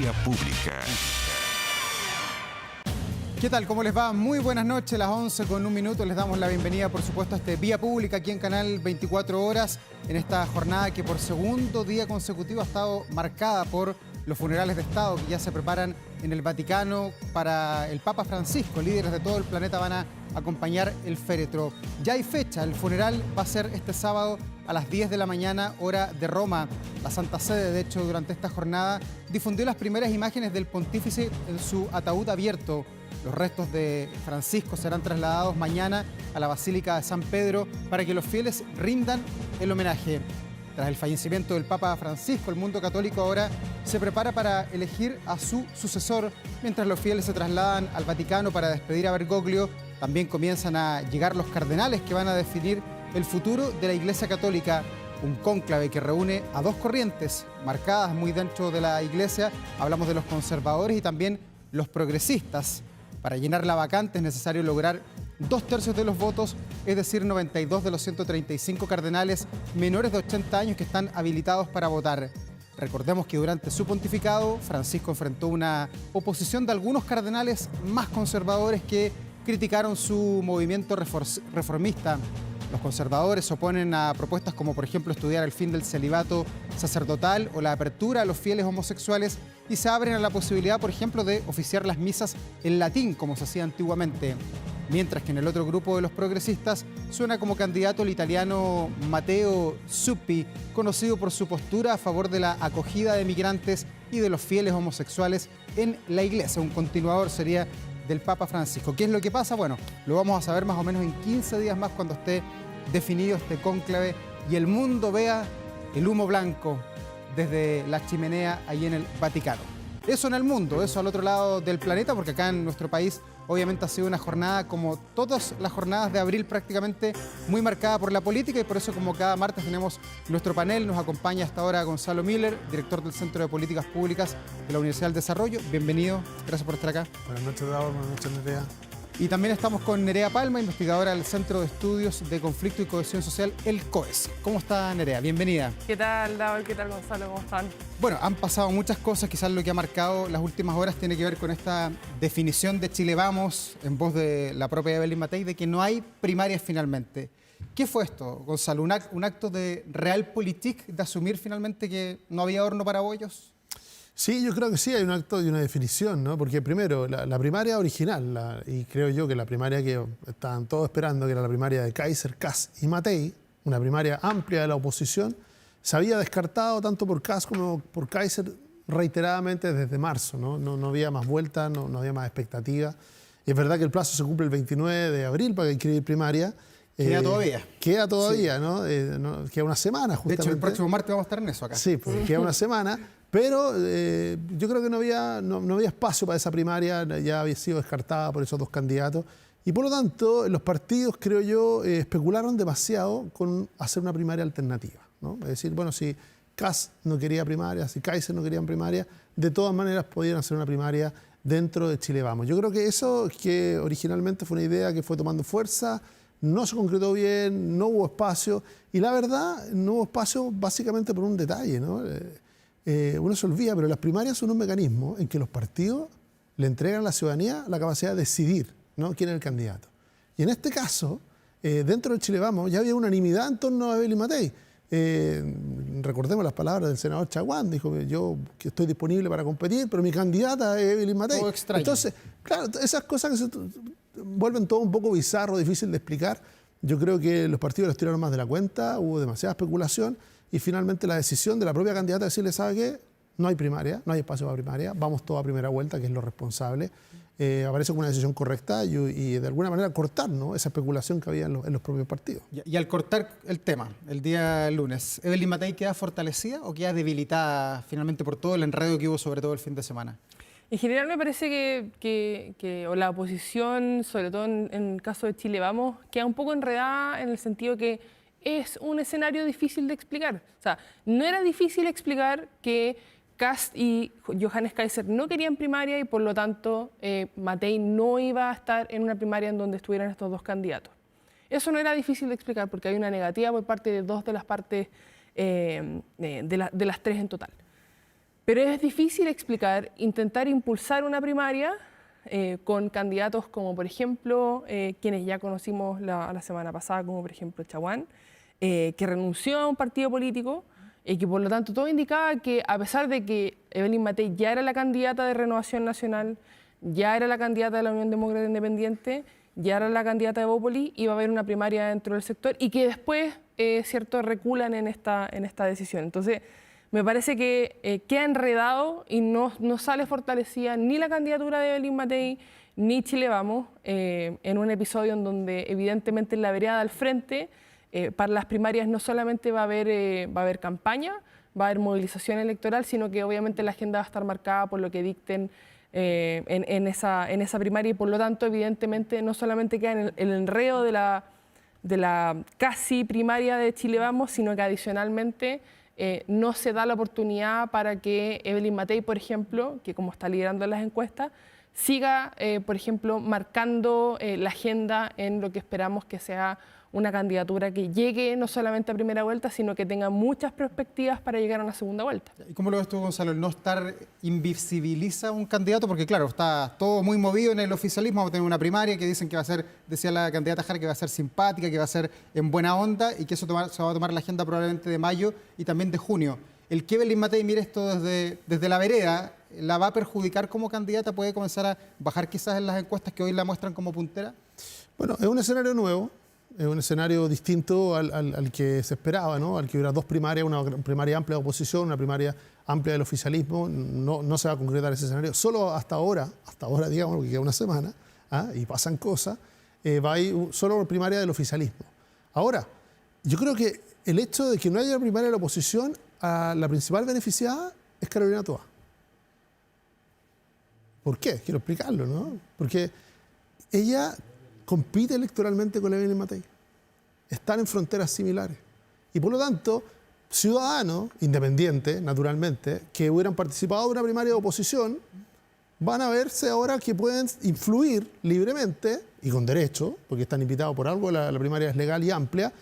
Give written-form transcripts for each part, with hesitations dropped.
Vía Pública. ¿Qué tal? ¿Cómo les va? Muy buenas noches, las 11:01. Les damos la bienvenida, por supuesto, a este Vía Pública aquí en Canal 24 Horas, en esta jornada que por segundo día consecutivo ha estado marcada por los funerales de Estado que ya se preparan en el Vaticano para el Papa Francisco. Líderes de todo el planeta van a acompañar el féretro. Ya hay fecha, el funeral va a ser este sábado a las 10 de la mañana, hora de Roma. La Santa Sede, de hecho, durante esta jornada difundió las primeras imágenes del pontífice en su ataúd abierto. Los restos de Francisco serán trasladados mañana a la Basílica de San Pedro para que los fieles rindan el homenaje. Tras el fallecimiento del Papa Francisco, el mundo católico ahora se prepara para elegir a su sucesor. Mientras los fieles se trasladan al Vaticano para despedir a Bergoglio, también comienzan a llegar los cardenales que van a definir el futuro de la Iglesia Católica. Un cónclave que reúne a dos corrientes marcadas muy dentro de la Iglesia. Hablamos de los conservadores y también los progresistas. Para llenar la vacante es necesario lograr 2/3 de los votos, es decir, 92 de los 135 cardenales menores de 80 años que están habilitados para votar. Recordemos que durante su pontificado, Francisco enfrentó una oposición de algunos cardenales más conservadores que criticaron su movimiento reformista. Los conservadores se oponen a propuestas como, por ejemplo, estudiar el fin del celibato sacerdotal o la apertura a los fieles homosexuales y se abren a la posibilidad, por ejemplo, de oficiar las misas en latín, como se hacía antiguamente. Mientras que en el otro grupo de los progresistas suena como candidato el italiano Matteo Zuppi, conocido por su postura a favor de la acogida de migrantes y de los fieles homosexuales en la Iglesia. Un continuador sería del Papa Francisco. ¿Qué es lo que pasa? Bueno, lo vamos a saber más o menos en 15 días más cuando esté definido este cónclave y el mundo vea el humo blanco desde la chimenea ahí en el Vaticano. Eso en el mundo, eso al otro lado del planeta, porque acá en nuestro país obviamente ha sido una jornada, como todas las jornadas de abril prácticamente, muy marcada por la política y por eso como cada martes tenemos nuestro panel. Nos acompaña hasta ahora Gonzalo Miller, director del Centro de Políticas Públicas de la Universidad del Desarrollo. Bienvenido, gracias por estar acá. Buenas noches, Davor, buenas noches, Nerea. Y también estamos con Nerea Palma, investigadora del Centro de Estudios de Conflicto y Cohesión Social, el COES. ¿Cómo está, Nerea? Bienvenida. ¿Qué tal, Davor? ¿Qué tal, Gonzalo? ¿Cómo están? Bueno, han pasado muchas cosas, quizás lo que ha marcado las últimas horas tiene que ver con esta definición de Chile Vamos, en voz de la propia Evelyn Matei, de que no hay primarias finalmente. ¿Qué fue esto, Gonzalo? ¿Un acto de realpolitik, de asumir finalmente que no había horno para bollos? Sí, yo creo que sí, hay un acto y una definición, ¿no? Porque primero, la primaria original, y creo yo que la primaria que estaban todos esperando, que era la primaria de Kaiser, Kast y Matei, una primaria amplia de la oposición, se había descartado tanto por Kast como por Kaiser reiteradamente desde marzo, ¿no? No había más vueltas, no había más expectativa. Y es verdad que el plazo se cumple el 29 de abril para inscribir primaria. Queda todavía. Queda todavía, sí. ¿no? Queda una semana, justamente. De hecho, el próximo martes vamos a estar en eso acá. Sí, pues queda una semana. Pero yo creo que no había espacio para esa primaria, ya había sido descartada por esos dos candidatos. Y por lo tanto, los partidos, creo yo, especularon demasiado con hacer una primaria alternativa, ¿no? Es decir, bueno, si Kast no quería primaria, si Kaiser no querían primaria, de todas maneras podían hacer una primaria dentro de Chile Vamos. Yo creo que eso, que originalmente fue una idea que fue tomando fuerza, no se concretó bien, no hubo espacio. Y la verdad, no hubo espacio básicamente por un detalle, ¿no? Uno se olvida, pero las primarias son un mecanismo en que los partidos le entregan a la ciudadanía la capacidad de decidir, ¿no?, quién es el candidato. Y en este caso, dentro del Chile Vamos, ya había unanimidad en torno a Evelyn Matei. Recordemos las palabras del senador Chaguán, dijo: yo que estoy disponible para competir, pero mi candidata es Evelyn Matei. Todo extraño. Entonces, claro, esas cosas que se vuelven todo un poco bizarro, difícil de explicar. Yo creo que los partidos los tiraron más de la cuenta, hubo demasiada especulación. Y finalmente la decisión de la propia candidata de decirle: ¿sabe qué? No hay primaria, no hay espacio para primaria, vamos todos a primera vuelta, que es lo responsable. Aparece como una decisión correcta y de alguna manera cortar, ¿no?, esa especulación que había en los propios partidos. Y al cortar el tema, el día lunes, ¿Evelyn Matei queda fortalecida o queda debilitada finalmente por todo el enredo que hubo, sobre todo el fin de semana? En general me parece que la oposición, sobre todo en el caso de Chile Vamos, queda un poco enredada en el sentido que es un escenario difícil de explicar. O sea, no era difícil explicar que Kast y Johannes Kaiser no querían primaria y por lo tanto Matei no iba a estar en una primaria en donde estuvieran estos dos candidatos. Eso no era difícil de explicar porque hay una negativa por parte de dos de las partes, de las tres en total. Pero es difícil explicar, intentar impulsar una primaria con candidatos como, por ejemplo, quienes ya conocimos la semana pasada, como por ejemplo Chaguán, que renunció a un partido político y que por lo tanto todo indicaba que a pesar de que Evelyn Matei ya era la candidata de Renovación Nacional, ya era la candidata de la Unión Demócrata Independiente, ya era la candidata de Bópoli, iba a haber una primaria dentro del sector y que después, cierto, reculan en esta decisión. Entonces, me parece que queda enredado y no sale fortalecida ni la candidatura de Evelyn Matei ni Chile Vamos en un episodio en donde evidentemente en la vereda al frente para las primarias no solamente va a haber campaña, va a haber movilización electoral, sino que obviamente la agenda va a estar marcada por lo que dicten en esa primaria y por lo tanto evidentemente no solamente queda en el enredo de la casi primaria de Chile Vamos, sino que adicionalmente no se da la oportunidad para que Evelyn Matei, por ejemplo, que como está liderando las encuestas, siga, por ejemplo, marcando la agenda en lo que esperamos que sea una candidatura que llegue no solamente a primera vuelta, sino que tenga muchas perspectivas para llegar a una segunda vuelta. ¿Y cómo lo ves tú, Gonzalo? ¿El no estar invisibiliza un candidato? Porque claro, está todo muy movido en el oficialismo. Vamos a tener una primaria que dicen que va a ser, decía la candidata Jara, que va a ser simpática, que va a ser en buena onda y que eso se va a tomar la agenda probablemente de mayo y también de junio. El que Evelyn Matei mire esto desde la vereda, ¿la va a perjudicar como candidata? ¿Puede comenzar a bajar quizás en las encuestas que hoy la muestran como puntera? Bueno, es un escenario nuevo. Es un escenario distinto al que se esperaba, ¿no? Al que hubiera dos primarias, una primaria amplia de oposición, una primaria amplia del oficialismo. No se va a concretar ese escenario. Solo hasta ahora, digamos, que queda una semana, y pasan cosas, va a ir solo primaria del oficialismo. Ahora, yo creo que el hecho de que no haya primaria de la oposición, la principal beneficiada es Carolina Toá. ¿Por qué? Quiero explicarlo, ¿no? Porque ella compite electoralmente con Evelyn Matei. Están en fronteras similares. Y por lo tanto, ciudadanos independientes, naturalmente, que hubieran participado en una primaria de oposición, van a verse ahora que pueden influir libremente, y con derecho, porque están invitados por algo, la primaria es legal y amplia,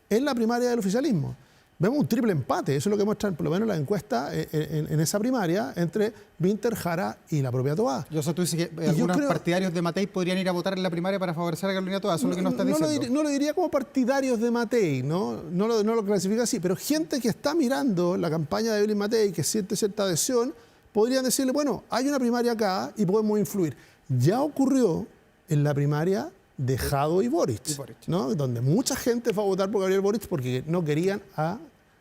en la primaria del oficialismo. Vemos un triple empate, eso es lo que muestran por lo menos las encuestas en esa primaria entre Vinter, Jara y la propia Toá. Yo sé, tú dices que algunos partidarios de Matei podrían ir a votar en la primaria para favorecer a Carolina Toá, eso es lo que nos estás diciendo. No lo diría como partidarios de Matei, no lo clasifica así, pero gente que está mirando la campaña de Evelyn Matei, que siente cierta adhesión, podrían decirle, bueno, hay una primaria acá y podemos influir. Ya ocurrió en la primaria de Jado y Boric, ¿no? Donde mucha gente fue a votar por Gabriel Boric porque no querían a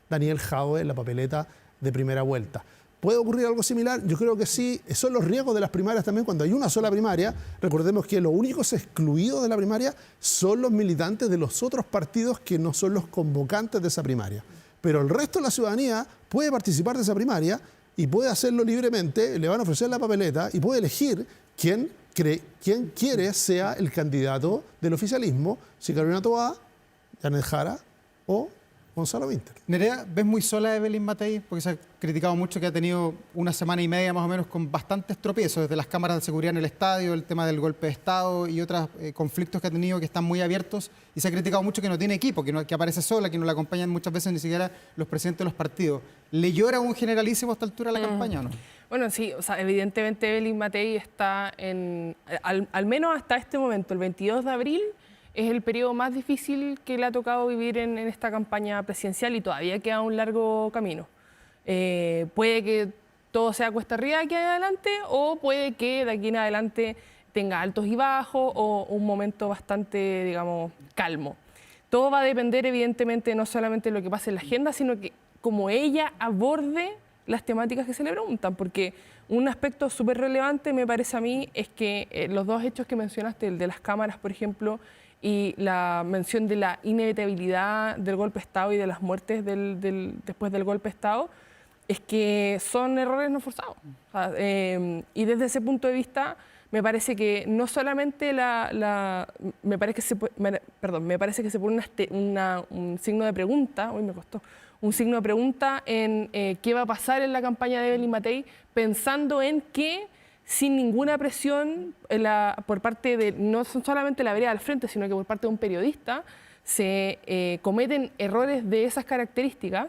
Daniel Jadwe en la papeleta de primera vuelta. ¿Puede ocurrir algo similar? Yo creo que sí. Son los riesgos de las primarias también. Cuando hay una sola primaria, recordemos que los únicos excluidos de la primaria son los militantes de los otros partidos que no son los convocantes de esa primaria. Pero el resto de la ciudadanía puede participar de esa primaria y puede hacerlo libremente, le van a ofrecer la papeleta y puede elegir quién quiere sea el candidato del oficialismo, si Carolina Toá, Janet Jara o Gonzalo Vinter. Nerea, ¿ves muy sola a Evelyn Matei? Porque se ha criticado mucho que ha tenido una semana y media más o menos con bastantes tropiezos, desde las cámaras de seguridad en el estadio, el tema del golpe de Estado y otros conflictos que ha tenido que están muy abiertos. Y se ha criticado mucho que no tiene equipo, que aparece sola, que no la acompañan muchas veces ni siquiera los presidentes de los partidos. ¿Le llora un generalísimo a esta altura la campaña o no? Bueno, sí, o sea, evidentemente Evelyn Matei está al menos hasta este momento, el 22 de abril, es el periodo más difícil que le ha tocado vivir en esta campaña presidencial y todavía queda un largo camino. Puede que todo sea cuesta arriba de aquí en adelante o puede que de aquí en adelante tenga altos y bajos o un momento bastante, digamos, calmo. Todo va a depender evidentemente no solamente de lo que pase en la agenda, sino que como ella aborde las temáticas que se le preguntan, porque un aspecto súper relevante me parece a mí es que los dos hechos que mencionaste, el de las cámaras, por ejemplo, y la mención de la inevitabilidad del golpe de Estado y de las muertes después del golpe de Estado, es que son errores no forzados. O sea, y desde ese punto de vista, me parece que no solamente me parece que se pone un signo de pregunta, hoy me costó, un signo de pregunta en qué va a pasar en la campaña de Evelyn Matei, pensando en que sin ninguna presión por parte de, no solamente la vereda al frente, sino que por parte de un periodista, se cometen errores de esas características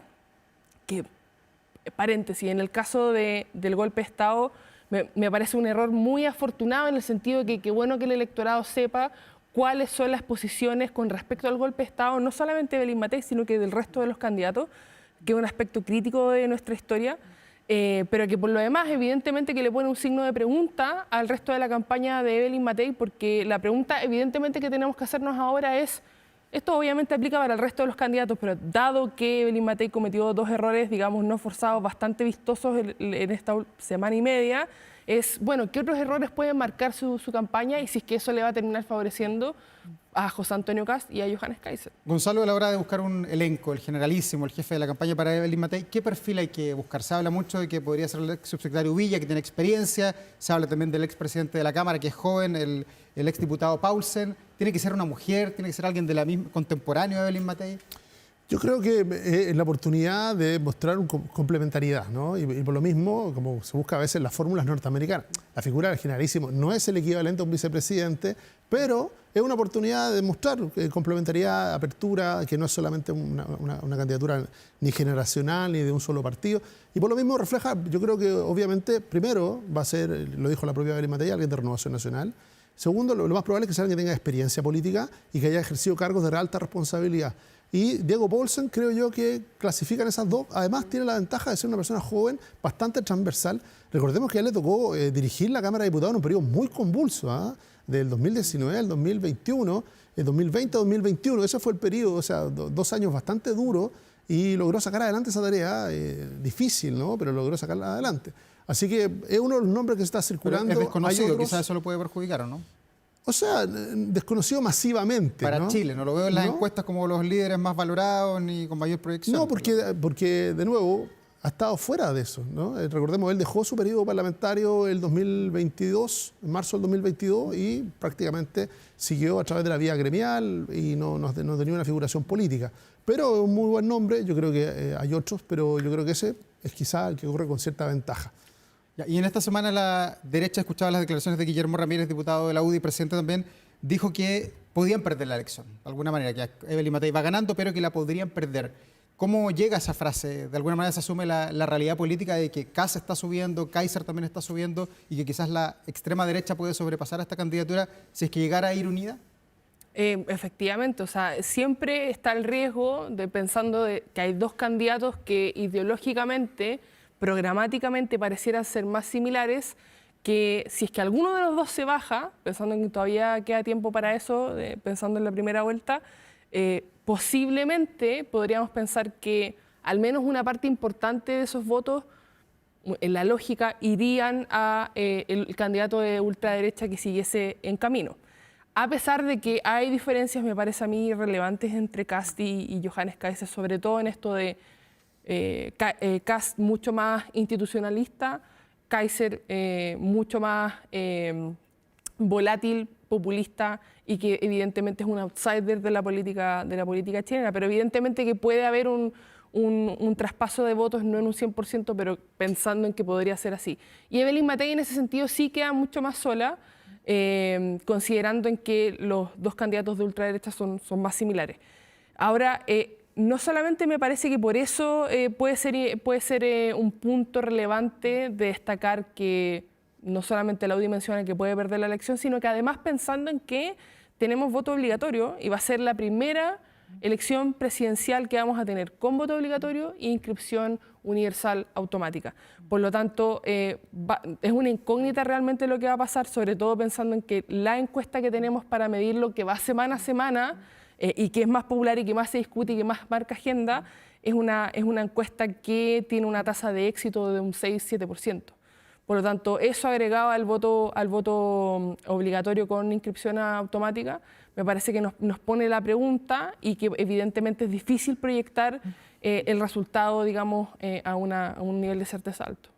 que paréntesis, en el caso del golpe de Estado, me parece un error muy afortunado en el sentido de que qué bueno que el electorado sepa cuáles son las posiciones con respecto al golpe de Estado, no solamente de Evelyn Matei, sino que del resto de los candidatos, que es un aspecto crítico de nuestra historia, pero que por lo demás, evidentemente que le pone un signo de pregunta al resto de la campaña de Evelyn Matei, porque la pregunta evidentemente que tenemos que hacernos ahora es, esto obviamente aplica para el resto de los candidatos, pero dado que Evelyn Matei cometió 2 errores, digamos, no forzados, bastante vistosos en esta semana y media, es, bueno, ¿qué otros errores pueden marcar su campaña y si es que eso le va a terminar favoreciendo a José Antonio Kast y a Johannes Kaiser? Gonzalo, a la hora de buscar un elenco, el generalísimo, el jefe de la campaña para Evelyn Matei, ¿qué perfil hay que buscar? Se habla mucho de que podría ser el ex subsecretario Villa, que tiene experiencia, se habla también del expresidente de la Cámara, que es joven, el exdiputado Paulsen. ¿Tiene que ser una mujer? ¿Tiene que ser alguien de la misma, contemporáneo de Evelyn Matei? Yo creo que es la oportunidad de mostrar una complementariedad, ¿no? Y por lo mismo, como se busca a veces en las fórmulas norteamericanas, la figura del generalísimo no es el equivalente a un vicepresidente, pero es una oportunidad de mostrar complementariedad, apertura, que no es solamente una candidatura ni generacional ni de un solo partido. Y por lo mismo refleja, yo creo que obviamente, primero va a ser, lo dijo la propia Evelyn Matei, alguien de Renovación Nacional. Segundo, lo más probable es que sea alguien que tenga experiencia política y que haya ejercido cargos de alta responsabilidad. Y Diego Paulsen creo yo que clasifican esas dos. Además tiene la ventaja de ser una persona joven, bastante transversal. Recordemos que a él le tocó dirigir la Cámara de Diputados en un periodo muy convulso, ¿eh? Del 2019 al 2021, el 2020 a 2021. Ese fue el periodo, o sea, 2 años bastante duros y logró sacar adelante esa tarea difícil, ¿no? Pero logró sacarla adelante. Así que es uno de los nombres que está circulando. Pero es desconocido, quizás eso lo puede perjudicar, ¿o no? O sea, desconocido masivamente. Para ¿no? Chile, no lo veo en las encuestas como los líderes más valorados ni con mayor proyección. No, porque de nuevo ha estado fuera de eso, ¿no? Recordemos, él dejó su periodo parlamentario el 2022, en marzo del 2022, y prácticamente siguió a través de la vía gremial y no tenía una figuración política. Pero es un muy buen nombre, yo creo que hay otros, pero yo creo que ese es quizá el que corre con cierta ventaja. Y en esta semana la derecha escuchaba las declaraciones de Guillermo Ramírez, diputado de la UDI, presidente también, dijo que podían perder la elección, de alguna manera, que Evelyn Matei va ganando, pero que la podrían perder. ¿Cómo llega esa frase? De alguna manera se asume la realidad política de que Kast está subiendo, Kaiser también está subiendo y que quizás la extrema derecha puede sobrepasar a esta candidatura si es que llegara a ir unida. Efectivamente, o sea, siempre está el riesgo de pensando que hay 2 candidatos que ideológicamente, programáticamente parecieran ser más similares, que si es que alguno de los 2 se baja, pensando en que todavía queda tiempo para eso, pensando en la primera vuelta, posiblemente podríamos pensar que al menos una parte importante de esos votos, en la lógica, irían a el candidato de ultraderecha que siguiese en camino. A pesar de que hay diferencias, me parece a mí, relevantes entre Kast y Johannes Kaiser, sobre todo en esto de Kast mucho más institucionalista, Kaiser mucho más volátil, populista y que evidentemente es un outsider de la política chilena, pero evidentemente que puede haber un traspaso de votos, no en un 100%, pero pensando en que podría ser así. Y Evelyn Matei en ese sentido sí queda mucho más sola, considerando en que los 2 candidatos de ultraderecha son más similares. Ahora, no solamente me parece que por eso puede ser un punto relevante de destacar que no solamente la UDI menciona que puede perder la elección, sino que además pensando en que tenemos voto obligatorio y va a ser la primera elección presidencial que vamos a tener con voto obligatorio e inscripción universal automática. Por lo tanto, es una incógnita realmente lo que va a pasar, sobre todo pensando en que la encuesta que tenemos para medir lo que va semana a semana y que es más popular y que más se discute y que más marca agenda, es una encuesta que tiene una tasa de éxito de un 6-7%. Por lo tanto, eso agregado al voto obligatorio con inscripción automática, me parece que nos pone la pregunta y que evidentemente es difícil proyectar el resultado, digamos, a un nivel de certeza alto.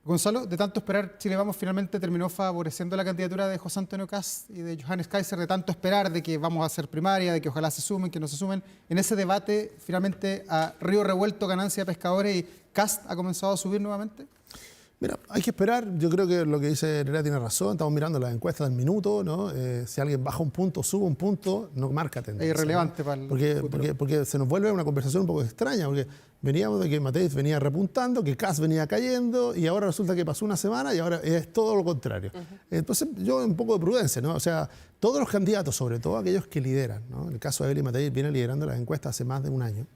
Gonzalo, de tanto esperar, Chile Vamos finalmente terminó favoreciendo la candidatura de José Antonio Kast y de Johannes Kaiser, de tanto esperar de que vamos a hacer primaria, de que ojalá se sumen, que no se sumen. En ese debate, finalmente, a río revuelto, ganancia de pescadores y Kast ha comenzado a subir nuevamente. Mira, hay que esperar. Yo creo que lo que dice Nerea tiene razón. Estamos mirando las encuestas del minuto, ¿no? Si alguien baja un punto, sube un punto, no marca tendencia. Es irrelevante, ¿no? Para el futuro. Porque se nos vuelve una conversación un poco extraña, porque veníamos de que Matei venía repuntando, que Kast venía cayendo, y ahora resulta que pasó una semana y ahora es todo lo contrario. Entonces, yo un poco de prudencia, ¿no? O sea, todos los candidatos, sobre todo aquellos que lideran, ¿no? En el caso de Evelyn Matei, viene liderando las encuestas hace más de un año,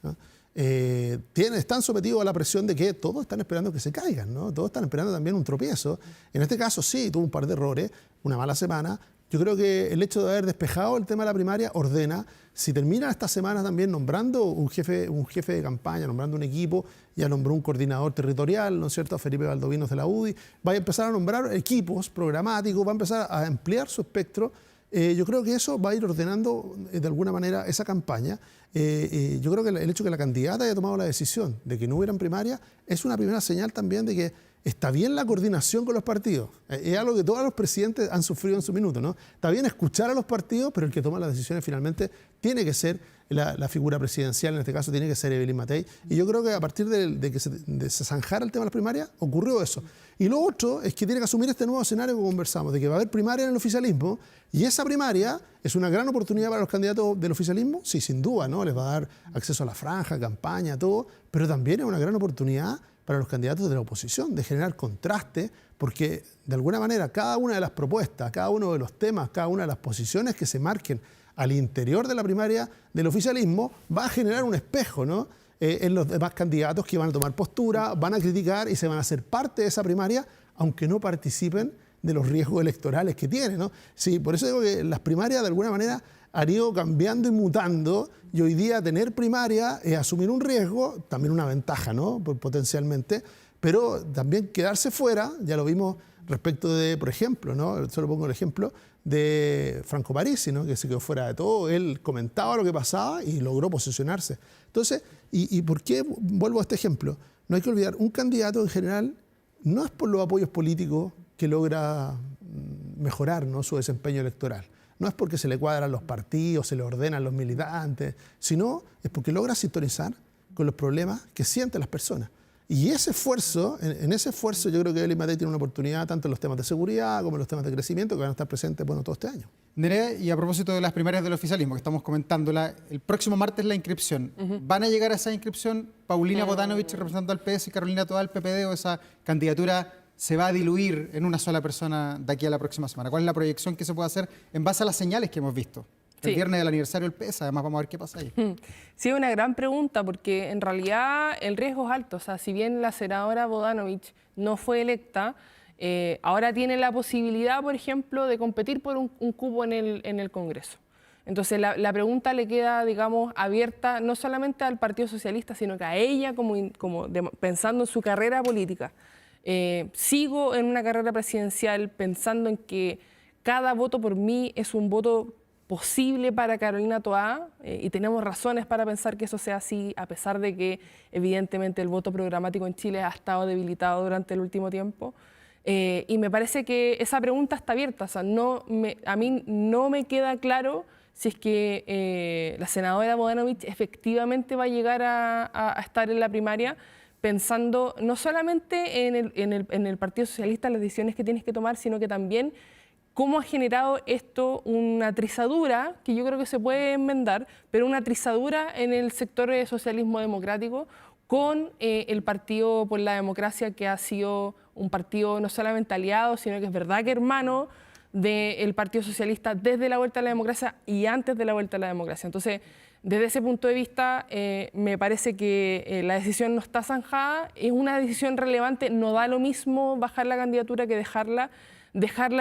¿no? Están sometidos a la presión de que todos están esperando que se caigan, ¿no? Todos están esperando también un tropiezo. En este caso sí, tuvo un par de errores, una mala semana. Yo creo que el hecho de haber despejado el tema de la primaria ordena, si termina esta semana también nombrando un jefe de campaña, nombrando un equipo, ya nombró un coordinador territorial, ¿no es cierto?, a Felipe Valdovinos de la UDI, va a empezar a nombrar equipos programáticos, va a empezar a ampliar su espectro. Yo creo que eso va a ir ordenando de alguna manera esa campaña. Yo creo que el hecho de que la candidata haya tomado la decisión de que no hubieran primarias es una primera señal también de que está bien la coordinación con los partidos. Es algo que todos los presidentes han sufrido en su minuto, ¿no? Está bien escuchar a los partidos, pero el que toma las decisiones finalmente tiene que ser la figura presidencial, en este caso tiene que ser Evelyn Matei. Y yo creo que a partir de que se zanjara el tema de las primarias, ocurrió eso. Y lo otro es que tiene que asumir este nuevo escenario que conversamos, de que va a haber primaria en el oficialismo, y esa primaria es una gran oportunidad para los candidatos del oficialismo, sí, sin duda, ¿no? Les va a dar acceso a la franja, campaña, todo, pero también es una gran oportunidad para los candidatos de la oposición, de generar contraste, porque de alguna manera cada una de las propuestas, cada uno de los temas, cada una de las posiciones que se marquen al interior de la primaria del oficialismo va a generar un espejo, ¿no? En los demás candidatos que van a tomar postura, van a criticar y se van a hacer parte de esa primaria, aunque no participen de los riesgos electorales que tienen, ¿no? Sí, por eso digo que las primarias de alguna manera han ido cambiando y mutando, y hoy día tener primaria es asumir un riesgo, también una ventaja, ¿no? Potencialmente, pero también quedarse fuera, ya lo vimos respecto de, por ejemplo, ¿no? Solo pongo el ejemplo de Franco Parisi, ¿no? Que se quedó fuera de todo, él comentaba lo que pasaba y logró posicionarse. Entonces, ¿y por qué vuelvo a este ejemplo? No hay que olvidar, un candidato en general no es por los apoyos políticos que logra mejorar, ¿no?, su desempeño electoral. No es porque se le cuadran los partidos, se le ordenan los militantes, sino es porque logra sintonizar con los problemas que sienten las personas. Y ese esfuerzo, en ese esfuerzo yo creo que Evelyn Matei tiene una oportunidad tanto en los temas de seguridad como en los temas de crecimiento que van a estar presentes, bueno, todo este año. Nerea, y a propósito de las primarias del oficialismo, que estamos comentándola, el próximo martes la inscripción. ¿Van a llegar a esa inscripción Paulina Bodanovich representando al PS y Carolina Toá al PPD, o esa candidatura se va a diluir en una sola persona de aquí a la próxima semana? ¿Cuál es la proyección que se puede hacer en base a las señales que hemos visto? El viernes del aniversario del PS, además vamos a ver qué pasa ahí. Sí, es una gran pregunta, porque en realidad el riesgo es alto. O sea, si bien la senadora Bodanovich no fue electa, ahora tiene la posibilidad, por ejemplo, de competir por un cupo en el Congreso. Entonces la pregunta le queda, digamos, abierta no solamente al Partido Socialista, sino que a ella pensando en su carrera política. Sigo en una carrera presidencial pensando en que cada voto por mí es un voto posible para Carolina Toá, y tenemos razones para pensar que eso sea así, a pesar de que evidentemente el voto programático en Chile ha estado debilitado durante el último tiempo. Y me parece que esa pregunta está abierta. O sea, a mí no me queda claro si es que la senadora Bodanovich efectivamente va a llegar a estar en la primaria, pensando no solamente en el Partido Socialista, las decisiones que tienes que tomar, sino que también cómo ha generado esto una trizadura, que yo creo que se puede enmendar, pero una trizadura en el sector de socialismo democrático con el Partido por la Democracia, que ha sido un partido no solamente aliado, sino que es verdad que hermano del Partido Socialista desde la vuelta a la democracia y antes de la vuelta a la democracia. Entonces, desde ese punto de vista, me parece que la decisión no está zanjada, es una decisión relevante, no da lo mismo bajar la candidatura que dejarla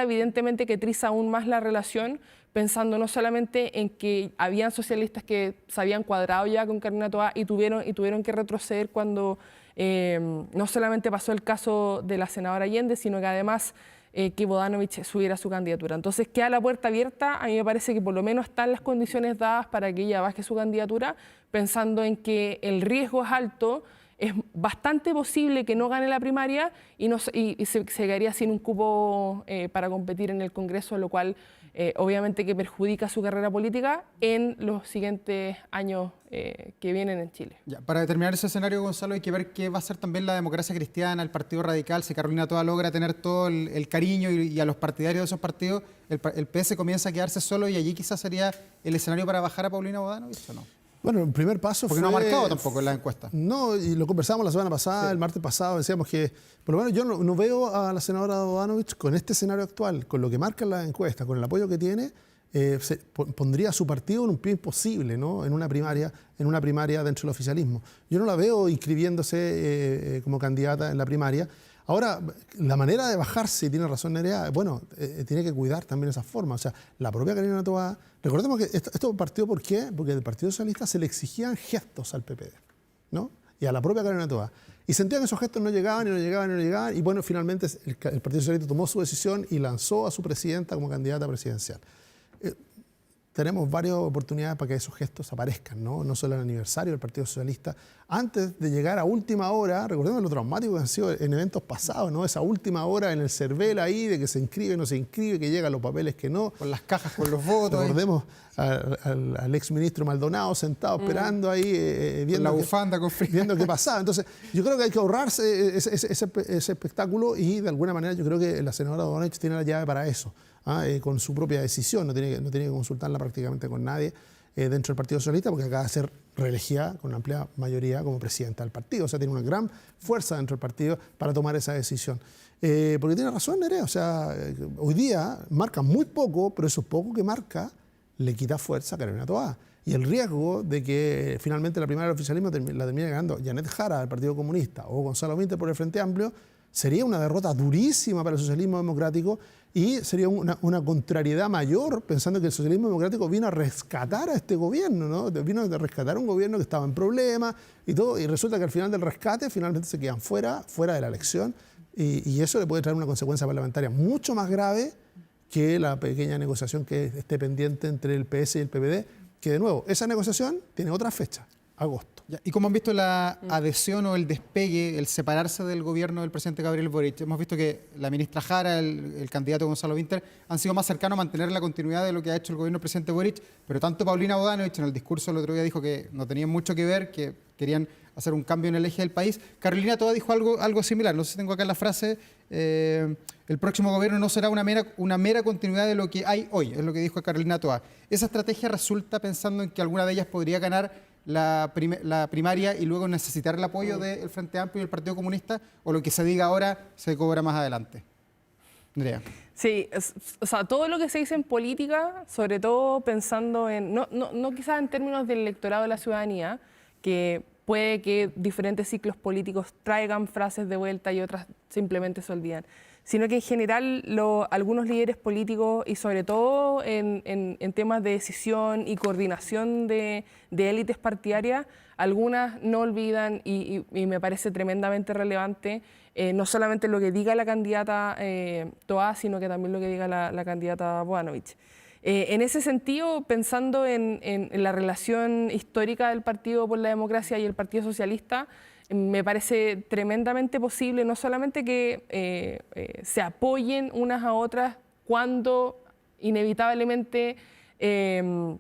evidentemente que triza aún más la relación, pensando no solamente en que habían socialistas que se habían cuadrado ya con Carolina Toá y tuvieron que retroceder cuando no solamente pasó el caso de la senadora Allende, sino que además que Bodanovich subiera su candidatura. Entonces queda la puerta abierta. A mí me parece que por lo menos están las condiciones dadas para que ella baje su candidatura, pensando en que el riesgo es alto es bastante posible que no gane la primaria y se quedaría sin un cupo para competir en el Congreso, lo cual obviamente que perjudica su carrera política en los siguientes años que vienen en Chile. Ya, para determinar ese escenario, Gonzalo, hay que ver qué va a ser también la democracia cristiana, el Partido Radical, si Carolina Toa logra tener todo el cariño y a los partidarios de esos partidos, el PS comienza a quedarse solo y allí quizás sería el escenario para bajar a Paulina Bodanovich, ¿o no? Bueno, el primer paso Porque fue... no ha marcado tampoco en la encuesta. No, y lo conversamos la semana pasada, el martes pasado, decíamos que, por lo menos yo no veo a la senadora Bodanovich con este escenario actual, con lo que marca la encuesta, con el apoyo que tiene, pondría a su partido en un pie imposible, ¿no? En una primaria dentro del oficialismo. Yo no la veo inscribiéndose como candidata en la primaria. Ahora, la manera de bajarse, y tiene razón Nerea, bueno, tiene que cuidar también esa forma. O sea, la propia Carolina Toa... Recordemos que esto partió, ¿por qué? Porque del Partido Socialista se le exigían gestos al PPD, ¿no? Y a la propia Carolina Toa. Y sentían que esos gestos no llegaban, y bueno, finalmente el Partido Socialista tomó su decisión y lanzó a su presidenta como candidata presidencial. Tenemos varias oportunidades para que esos gestos aparezcan, ¿no? No solo en el aniversario del Partido Socialista. Antes de llegar a última hora, recordemos lo traumático que han sido en eventos pasados, ¿no? Esa última hora en el CERVEL ahí, de que se inscribe, no se inscribe, que llegan los papeles que no. Con las cajas, con los votos. Recordemos al exministro Maldonado sentado esperando ahí, viendo, la bufanda con frío, viendo qué pasaba. Entonces, yo creo que hay que ahorrarse ese espectáculo y de alguna manera yo creo que la senadora Bodanovich tiene la llave para eso. Con su propia decisión, no tiene que consultarla prácticamente con nadie dentro del Partido Socialista, porque acaba de ser reelegida con una amplia mayoría como presidenta del partido. O sea, tiene una gran fuerza dentro del partido para tomar esa decisión. Porque tiene razón, Nerea, o sea, hoy día marca muy poco, pero eso poco que marca le quita fuerza a Carolina Toa. Y el riesgo de que finalmente la primaria del oficialismo la termine ganando Janet Jara del Partido Comunista o Gonzalo Vinter por el Frente Amplio sería una derrota durísima para el socialismo democrático y sería una contrariedad mayor, pensando que el socialismo democrático vino a rescatar a este gobierno, ¿no? Vino a rescatar a un gobierno que estaba en problemas y todo, y resulta que al final del rescate finalmente se quedan fuera de la elección, y eso le puede traer una consecuencia parlamentaria mucho más grave que la pequeña negociación que esté pendiente entre el PS y el PPD, que de nuevo, esa negociación tiene otra fecha, agosto. ¿Y cómo han visto la adhesión o el despegue, el separarse del gobierno del presidente Gabriel Boric? Hemos visto que la ministra Jara, el candidato Gonzalo Vinter, han sido más cercanos a mantener la continuidad de lo que ha hecho el gobierno del presidente Boric, pero tanto Paulina Bodanovich en el discurso el otro día dijo que no tenían mucho que ver, que querían hacer un cambio en el eje del país. Carolina Toa dijo algo similar, no sé si tengo acá la frase, el próximo gobierno no será una mera continuidad de lo que hay hoy, es lo que dijo Carolina Toa. ¿Esa estrategia resulta pensando en que alguna de ellas podría ganar la primaria y luego necesitar el apoyo del Frente Amplio y el Partido Comunista, o lo que se diga ahora se cobra más adelante? Andrea. Sí, o sea, todo lo que se dice en política, sobre todo pensando en, no quizás en términos del electorado de la ciudadanía, que puede que diferentes ciclos políticos traigan frases de vuelta y otras simplemente se olvidan, sino que en general algunos líderes políticos y sobre todo en temas de decisión y coordinación de élites partidarias, algunas no olvidan y me parece tremendamente relevante no solamente lo que diga la candidata Toa, sino que también lo que diga la candidata Bodanovich. En ese sentido, pensando en la relación histórica del Partido por la Democracia y el Partido Socialista, me parece tremendamente posible no solamente que se apoyen unas a otras cuando inevitablemente en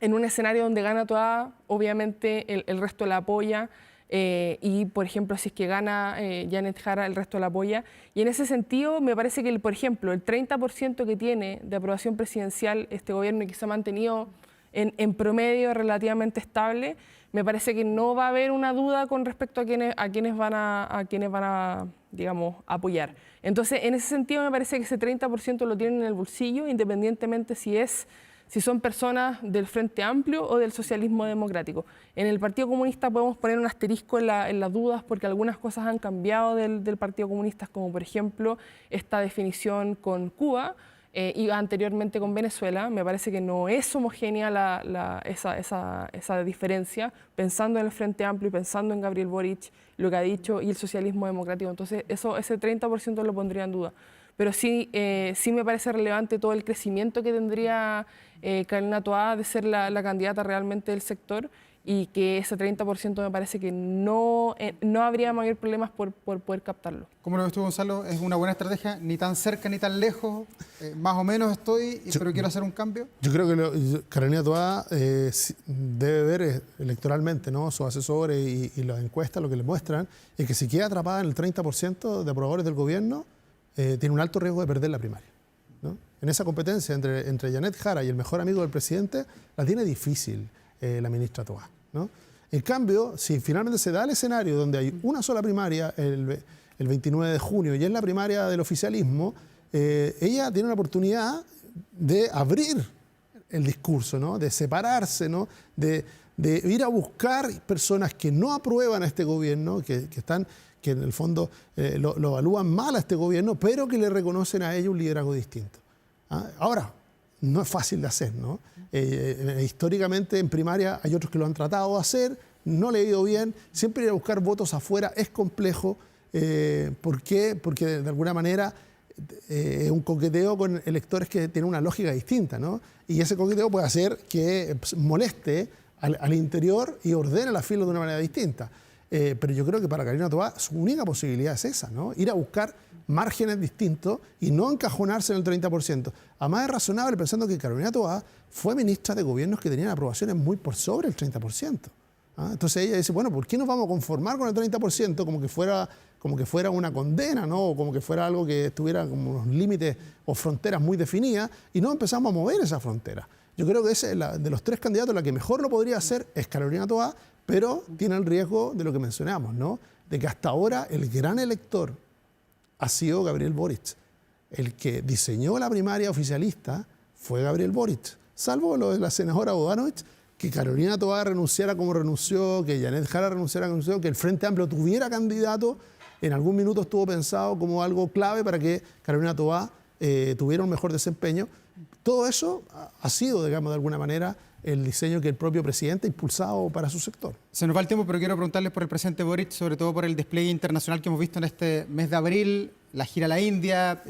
un escenario donde gana Toa, obviamente el resto la apoya, y por ejemplo si es que gana Janet Jara, el resto la apoya, y en ese sentido me parece que por ejemplo el 30% que tiene de aprobación presidencial este gobierno y que se ha mantenido en promedio relativamente estable, me parece que no va a haber una duda con respecto a quienes van a digamos, apoyar. Entonces, en ese sentido me parece que ese 30% lo tienen en el bolsillo, independientemente si son personas del Frente Amplio o del socialismo democrático. En el Partido Comunista podemos poner un asterisco en las dudas porque algunas cosas han cambiado del Partido Comunista, como por ejemplo esta definición con Cuba, y anteriormente con Venezuela. Me parece que no es homogénea esa diferencia, pensando en el Frente Amplio y pensando en Gabriel Boric, lo que ha dicho, y el socialismo democrático. Entonces, ese 30% lo pondría en duda. Pero sí me parece relevante todo el crecimiento que tendría Carolina Toa de ser la candidata realmente del sector, y que ese 30% me parece que no habría mayor problemas por poder captarlo. ¿Cómo lo ves tú, Gonzalo? ¿Es una buena estrategia? ¿Ni tan cerca ni tan lejos? Más o menos estoy, pero quiero hacer un cambio. Yo creo que Carolina Toá debe ver electoralmente, ¿no? Sus asesores y las encuestas lo que le muestran es que si queda atrapada en el 30% de aprobadores del gobierno, tiene un alto riesgo de perder la primaria, ¿no? En esa competencia entre Janet Jara y el mejor amigo del presidente, la tiene difícil la ministra Toá, ¿no? En cambio, si finalmente se da el escenario donde hay una sola primaria el 29 de junio y es la primaria del oficialismo, ella tiene una oportunidad de abrir el discurso, ¿no? De separarse, ¿no? De ir a buscar personas que no aprueban a este gobierno, que en el fondo lo evalúan mal a este gobierno, pero que le reconocen a ella un liderazgo distinto. ¿Ah? Ahora, no es fácil de hacer, ¿no? Históricamente en primaria hay otros que lo han tratado de hacer, no le ha ido bien, siempre ir a buscar votos afuera es complejo. ¿Por qué? Porque de alguna manera es un coqueteo con electores que tienen una lógica distinta, ¿no? Y ese coqueteo puede hacer que moleste al interior y ordene las filas de una manera distinta. Pero yo creo que para Carolina Toá su única posibilidad es esa, ¿no? Ir a buscar márgenes distintos y no encajonarse en el 30%. Además es razonable pensando que Carolina Toá fue ministra de gobiernos que tenían aprobaciones muy por sobre el 30%. ¿Ah? Entonces ella dice, bueno, ¿por qué nos vamos a conformar con el 30% como que fuera una condena, ¿no? O como que fuera algo que tuviera como unos límites o fronteras muy definidas y no empezamos a mover esa frontera? Yo creo que de los tres candidatos la que mejor lo podría hacer es Carolina Toá, pero tiene el riesgo de lo que mencionamos, ¿no? De que hasta ahora el gran elector ha sido Gabriel Boric. El que diseñó la primaria oficialista fue Gabriel Boric, salvo lo de la senadora Bodanovich, que Carolina Toá renunciara como renunció, que Janet Jara renunciara como renunció, que el Frente Amplio tuviera candidato, en algún minuto estuvo pensado como algo clave para que Carolina Toá tuviera un mejor desempeño. Todo eso ha sido, digamos, de alguna manera, el diseño que el propio presidente ha impulsado para su sector. Se nos va el tiempo, pero quiero preguntarles por el presidente Boric, sobre todo por el despliegue internacional que hemos visto en este mes de abril, la gira a la India,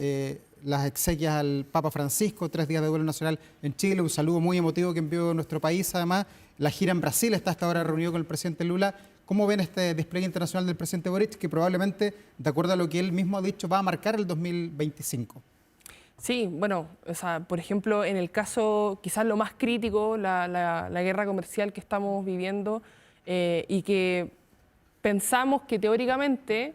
las exequias al Papa Francisco, 3 días de duelo nacional en Chile, un saludo muy emotivo que envió nuestro país, además, la gira en Brasil, está hasta ahora reunido con el presidente Lula. ¿Cómo ven este despliegue internacional del presidente Boric, que probablemente, de acuerdo a lo que él mismo ha dicho, va a marcar el 2025? Sí, bueno, o sea, por ejemplo, en el caso quizás lo más crítico, la guerra comercial que estamos viviendo y que pensamos que teóricamente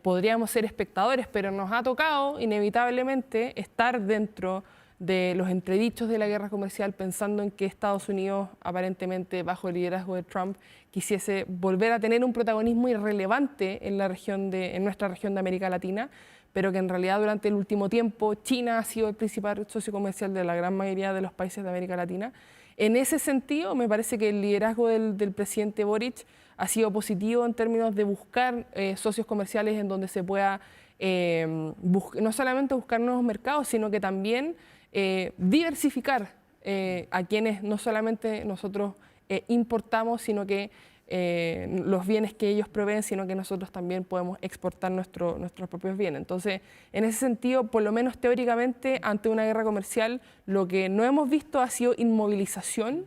podríamos ser espectadores, pero nos ha tocado inevitablemente estar dentro de los entredichos de la guerra comercial, pensando en que Estados Unidos, aparentemente bajo el liderazgo de Trump, quisiese volver a tener un protagonismo irrelevante en nuestra región de América Latina, pero que en realidad durante el último tiempo China ha sido el principal socio comercial de la gran mayoría de los países de América Latina. En ese sentido, me parece que el liderazgo del presidente Boric ha sido positivo en términos de buscar socios comerciales en donde se pueda no solamente buscar nuevos mercados, sino que también diversificar a quienes no solamente nosotros importamos, sino que los bienes que ellos proveen, sino que nosotros también podemos exportar nuestros propios bienes. Entonces, en ese sentido, por lo menos teóricamente, ante una guerra comercial, lo que no hemos visto ha sido inmovilización,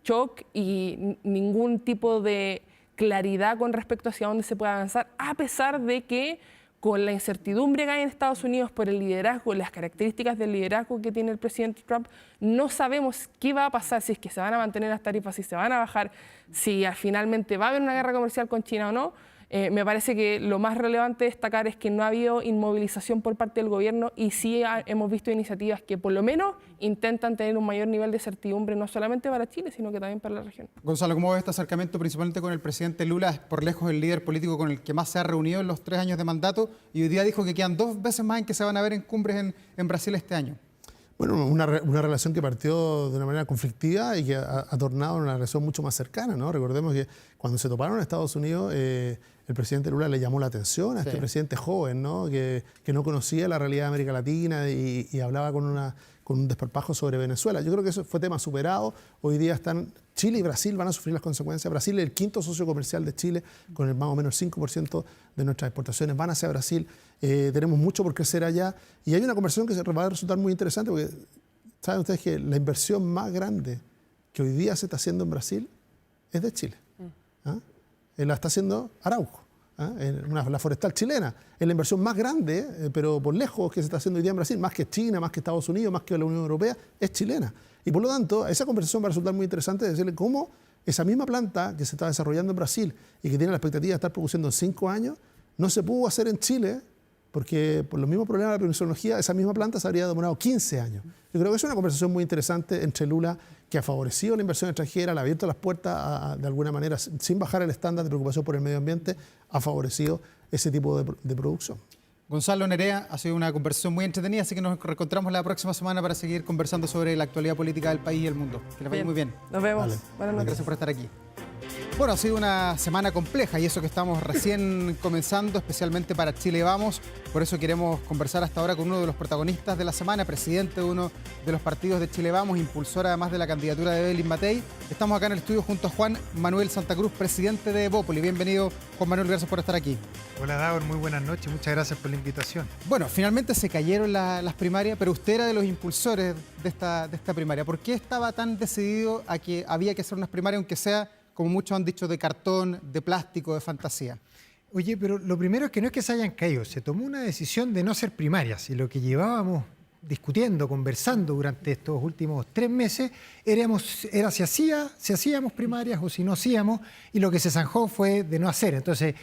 shock y ningún tipo de claridad con respecto hacia dónde se puede avanzar, a pesar de que con la incertidumbre que hay en Estados Unidos por el liderazgo, las características del liderazgo que tiene el presidente Trump, no sabemos qué va a pasar, si es que se van a mantener las tarifas, si se van a bajar, si finalmente va a haber una guerra comercial con China o no. Me parece que lo más relevante destacar es que no ha habido inmovilización por parte del gobierno y sí hemos visto iniciativas que por lo menos intentan tener un mayor nivel de certidumbre, no solamente para Chile, sino que también para la región. Gonzalo, ¿cómo ves este acercamiento principalmente con el presidente Lula? Es por lejos el líder político con el que más se ha reunido en los 3 años de mandato y hoy día dijo que quedan 2 veces más en que se van a ver en cumbres en Brasil este año. Bueno, una relación que partió de una manera conflictiva y que ha tornado en una relación mucho más cercana, ¿no? Recordemos que cuando se toparon en Estados Unidos, el presidente Lula le llamó la atención a este presidente joven, ¿no? Que no conocía la realidad de América Latina y hablaba con un desparpajo sobre Venezuela. Yo creo que eso fue tema superado. Hoy día están Chile y Brasil van a sufrir las consecuencias. Brasil es el 5º socio comercial de Chile, con el más o menos el 5% de nuestras exportaciones van hacia Brasil. Tenemos mucho por crecer allá. Y hay una conversación que va a resultar muy interesante, porque saben ustedes que la inversión más grande que hoy día se está haciendo en Brasil es de Chile. ¿Ah? La está haciendo Arauco, ¿ah? La forestal chilena. Es la inversión más grande, pero por lejos, que se está haciendo hoy día en Brasil, más que China, más que Estados Unidos, más que la Unión Europea, es chilena. Y por lo tanto, esa conversación va a resultar muy interesante de decirle cómo esa misma planta que se está desarrollando en Brasil y que tiene la expectativa de estar produciendo en 5 años, no se pudo hacer en Chile porque por los mismos problemas de la permisología, esa misma planta se habría demorado 15 años. Yo creo que es una conversación muy interesante entre Lula, que ha favorecido la inversión extranjera, le ha abierto las puertas de alguna manera, sin bajar el estándar de preocupación por el medio ambiente, ha favorecido ese tipo de producción. Gonzalo Nerea, ha sido una conversación muy entretenida, así que nos reencontramos la próxima semana para seguir conversando sobre la actualidad política del país y el mundo. Que les vaya muy bien. Nos vemos. Vale. Buenas noches. Gracias por estar aquí. Bueno, ha sido una semana compleja y eso que estamos recién comenzando, especialmente para Chile Vamos. Por eso queremos conversar hasta ahora con uno de los protagonistas de la semana, presidente de uno de los partidos de Chile Vamos, impulsor además de la candidatura de Evelyn Matei. Estamos acá en el estudio junto a Juan Manuel Santa Cruz, presidente de Evópolis. Bienvenido, Juan Manuel, gracias por estar aquí. Hola, Davor, muy buenas noches, muchas gracias por la invitación. Bueno, finalmente se cayeron las primarias, pero usted era de los impulsores de esta primaria. ¿Por qué estaba tan decidido a que había que hacer unas primarias, aunque sea, como muchos han dicho, de cartón, de plástico, de fantasía? Oye, pero lo primero es que no es que se hayan caído, se tomó una decisión de no hacer primarias y lo que llevábamos discutiendo, conversando durante estos últimos 3 meses era si hacíamos primarias o si no hacíamos, y lo que se zanjó fue de no hacer. Entonces,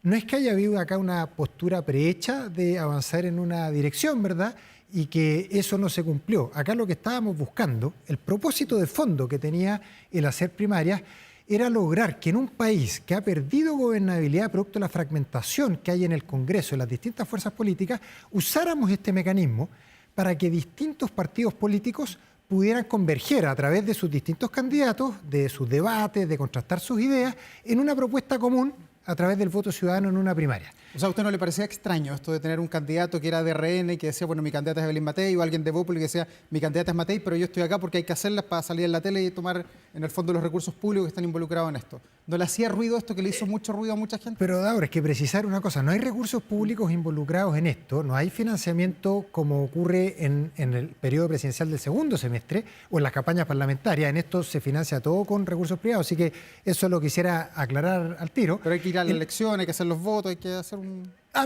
no es que haya habido acá una postura prehecha de avanzar en una dirección, ¿verdad?, y que eso no se cumplió. Acá lo que estábamos buscando, el propósito de fondo que tenía el hacer primarias, era lograr que en un país que ha perdido gobernabilidad producto de la fragmentación que hay en el Congreso, en las distintas fuerzas políticas, usáramos este mecanismo para que distintos partidos políticos pudieran converger a través de sus distintos candidatos, de sus debates, de contrastar sus ideas, en una propuesta común a través del voto ciudadano en una primaria. O sea, ¿a usted no le parecía extraño esto de tener un candidato que era de RN y que decía, bueno, mi candidata es Evelyn Matei, o alguien de Evópolis que decía, mi candidata es Matei, pero yo estoy acá porque hay que hacerlas para salir en la tele y tomar, en el fondo, los recursos públicos que están involucrados en esto? ¿No le hacía ruido esto, que le hizo mucho ruido a mucha gente? Pero ahora es que precisar una cosa, no hay recursos públicos involucrados en esto, no hay financiamiento como ocurre en el periodo presidencial del segundo semestre o en las campañas parlamentarias. En esto se financia todo con recursos privados, así que eso lo quisiera aclarar al tiro. Pero hay que ir a la elección, hay que hacer los votos, hay que hacer un...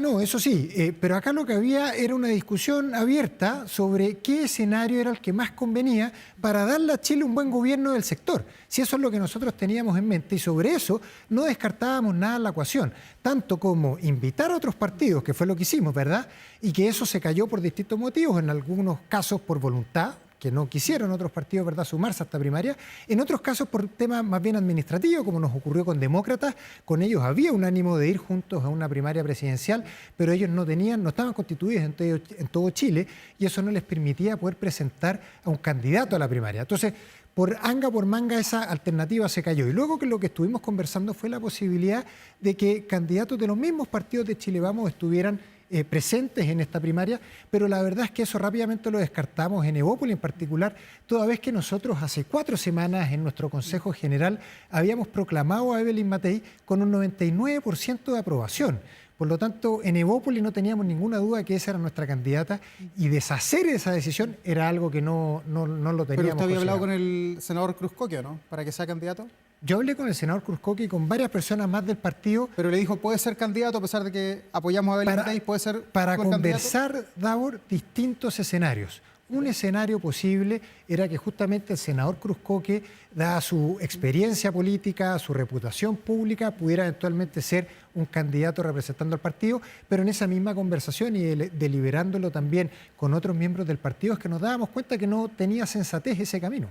No, eso sí, pero acá lo que había era una discusión abierta sobre qué escenario era el que más convenía para darle a Chile un buen gobierno del sector. Si eso es lo que nosotros teníamos en mente, y sobre eso no descartábamos nada en la ecuación, tanto como invitar a otros partidos, que fue lo que hicimos, ¿verdad? Y que eso se cayó por distintos motivos, en algunos casos por voluntad, que no quisieron otros partidos, ¿verdad?, sumarse a esta primaria. En otros casos por temas más bien administrativos, como nos ocurrió con Demócratas. Con ellos había un ánimo de ir juntos a una primaria presidencial, pero ellos no estaban constituidos en todo Chile, y eso no les permitía poder presentar a un candidato a la primaria. Entonces, por anga por manga esa alternativa se cayó. Y luego que lo que estuvimos conversando fue la posibilidad de que candidatos de los mismos partidos de Chile Vamos estuvieran presentes en esta primaria, pero la verdad es que eso rápidamente lo descartamos en Evópolis en particular, toda vez que nosotros hace 4 semanas en nuestro Consejo General habíamos proclamado a Evelyn Matei con un 99% de aprobación. Por lo tanto, en Evópolis no teníamos ninguna duda que esa era nuestra candidata, y deshacer esa decisión era algo que no lo teníamos. ¿Pero usted había hablado considerado. con el senador Cruzcoque, no?, para que sea candidato. Yo hablé con el senador Cruzcoque y con varias personas más del partido. Pero le dijo, puede ser candidato a pesar de que apoyamos a Evelyn Matei, puede ser para tú el conversar, Davor, distintos escenarios. Un escenario posible era que justamente el senador Cruzcoque, dada su experiencia política, su reputación pública, pudiera eventualmente ser un candidato representando al partido, pero en esa misma conversación y deliberándolo también con otros miembros del partido, es que nos dábamos cuenta que no tenía sensatez ese camino.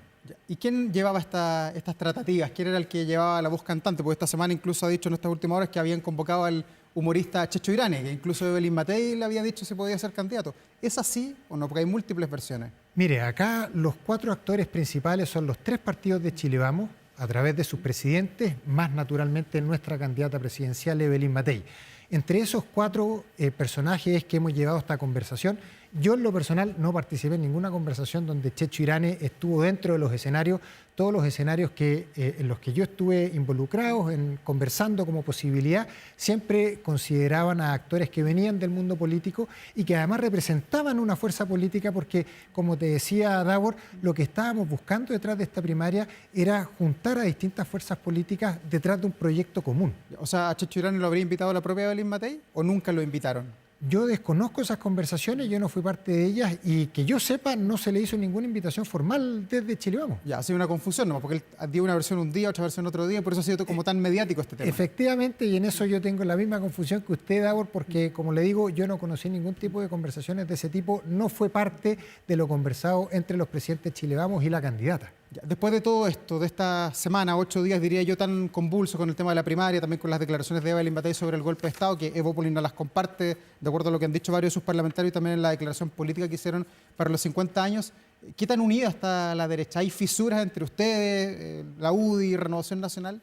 ¿Y quién llevaba estas tratativas? ¿Quién era el que llevaba la voz cantante? Porque esta semana incluso ha dicho en estas últimas horas que habían convocado al humorista Checho Irane, que incluso Evelyn Matei le había dicho si podía ser candidato. ¿Es así o no? Porque hay múltiples versiones. Mire, acá los 4 actores principales son los 3 partidos de Chile Vamos, a través de sus presidentes, más naturalmente nuestra candidata presidencial, Evelyn Matei. Entre esos 4 personajes que hemos llevado esta conversación, Yo en lo personal no participé en ninguna conversación donde Checho Irane estuvo dentro de los escenarios. Todos los escenarios en los que yo estuve involucrado, conversando como posibilidad, siempre consideraban a actores que venían del mundo político y que además representaban una fuerza política porque, como te decía Davor, lo que estábamos buscando detrás de esta primaria era juntar a distintas fuerzas políticas detrás de un proyecto común. O sea, ¿a Checho Irane lo habría invitado la propia Evelyn Matei o nunca lo invitaron? Yo desconozco esas conversaciones, yo no fui parte de ellas y que yo sepa no se le hizo ninguna invitación formal desde Chile Vamos. Ya, ha sido una confusión, ¿no? Porque él dio una versión un día, otra versión otro día, por eso ha sido como tan mediático este tema. Efectivamente, y en eso yo tengo la misma confusión que usted, Davor, porque como le digo, yo no conocí ningún tipo de conversaciones de ese tipo, no fue parte de lo conversado entre los presidentes Chile Vamos y la candidata. Ya, después de todo esto, de esta semana, 8 días, diría yo, tan convulso con el tema de la primaria, también con las declaraciones de Evelyn Matei sobre el golpe de Estado, que Evópolis no las comparte, de acuerdo a lo que han dicho varios de sus parlamentarios, y también en la declaración política que hicieron para los 50 años. ¿Qué tan unida está la derecha? ¿Hay fisuras entre ustedes, la UDI, Renovación Nacional?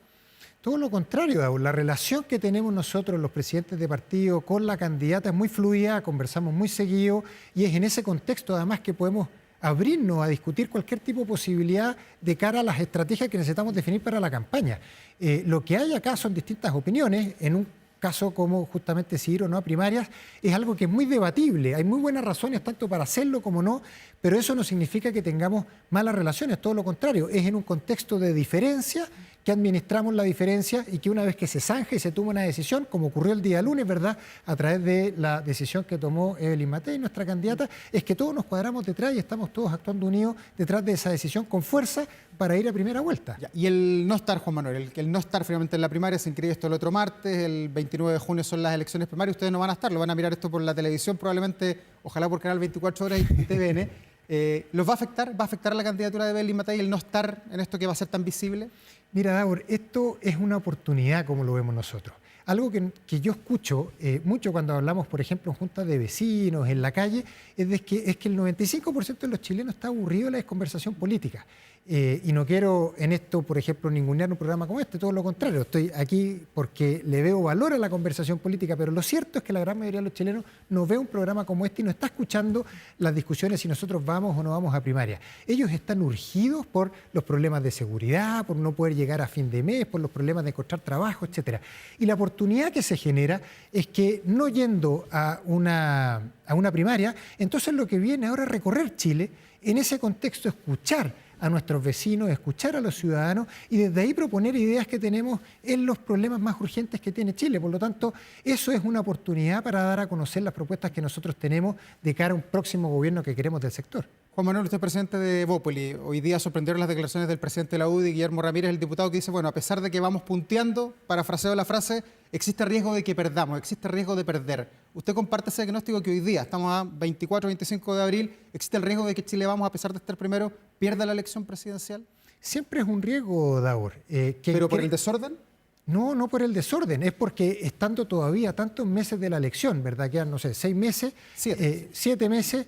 Todo lo contrario, Davor. La relación que tenemos nosotros, los presidentes de partido, con la candidata es muy fluida, conversamos muy seguido, y es en ese contexto además que podemos abrirnos a discutir cualquier tipo de posibilidad de cara a las estrategias que necesitamos definir para la campaña. Lo que hay acá son distintas opiniones. En un caso como justamente si ir o no a primarias, es algo que es muy debatible. Hay muy buenas razones tanto para hacerlo como no, pero eso no significa que tengamos malas relaciones, todo lo contrario. Es en un contexto de diferencia que administramos la diferencia y que una vez que se zanja y se toma una decisión, como ocurrió el día lunes, ¿verdad?, a través de la decisión que tomó Evelyn Matei, nuestra candidata, es que todos nos cuadramos detrás y estamos todos actuando unidos detrás de esa decisión con fuerza para ir a primera vuelta. Ya, y el no estar, Juan Manuel, el no estar finalmente en la primaria, se inscribe esto el otro martes, el 29 de junio son las elecciones primarias, ustedes no van a estar, lo van a mirar esto por la televisión, probablemente, ojalá por Canal 24 Horas y TVN. ¿Los va a afectar? ¿Va a afectar a la candidatura de Evelyn Matei el no estar en esto que va a ser tan visible? Mira, Davor, esto es una oportunidad como lo vemos nosotros. Algo que yo escucho mucho cuando hablamos, por ejemplo, en juntas de vecinos, en la calle, es que el 95% de los chilenos está aburrido de la conversación política. Y no quiero en esto, por ejemplo, ningunear un programa como este, todo lo contrario. Estoy aquí porque le veo valor a la conversación política, pero lo cierto es que la gran mayoría de los chilenos no ve un programa como este y no está escuchando las discusiones si nosotros vamos o no vamos a primaria. Ellos están urgidos por los problemas de seguridad, por no poder llegar a fin de mes, por los problemas de encontrar trabajo, etcétera. Y la oportunidad que se genera es que no yendo a una primaria, entonces lo que viene ahora es recorrer Chile, en ese contexto escuchar a nuestros vecinos, escuchar a los ciudadanos y desde ahí proponer ideas que tenemos en los problemas más urgentes que tiene Chile. Por lo tanto, eso es una oportunidad para dar a conocer las propuestas que nosotros tenemos de cara a un próximo gobierno que queremos del sector. Juan Manuel, usted es presidente de Evópolis. Hoy día sorprendieron las declaraciones del presidente de la UDI, Guillermo Ramírez, el diputado que dice, bueno, a pesar de que vamos punteando, parafraseo la frase, existe riesgo de que perdamos, existe riesgo de perder. ¿Usted comparte ese diagnóstico que hoy día, estamos a 24, 25 de abril, existe el riesgo de que Chile Vamos, a pesar de estar primero, pierda la elección presidencial? Siempre es un riesgo, Davor. ¿Pero por el desorden? No, no por el desorden, es porque estando todavía tantos meses de la elección, ¿verdad? Quedan, no sé, 6 meses, 7 meses.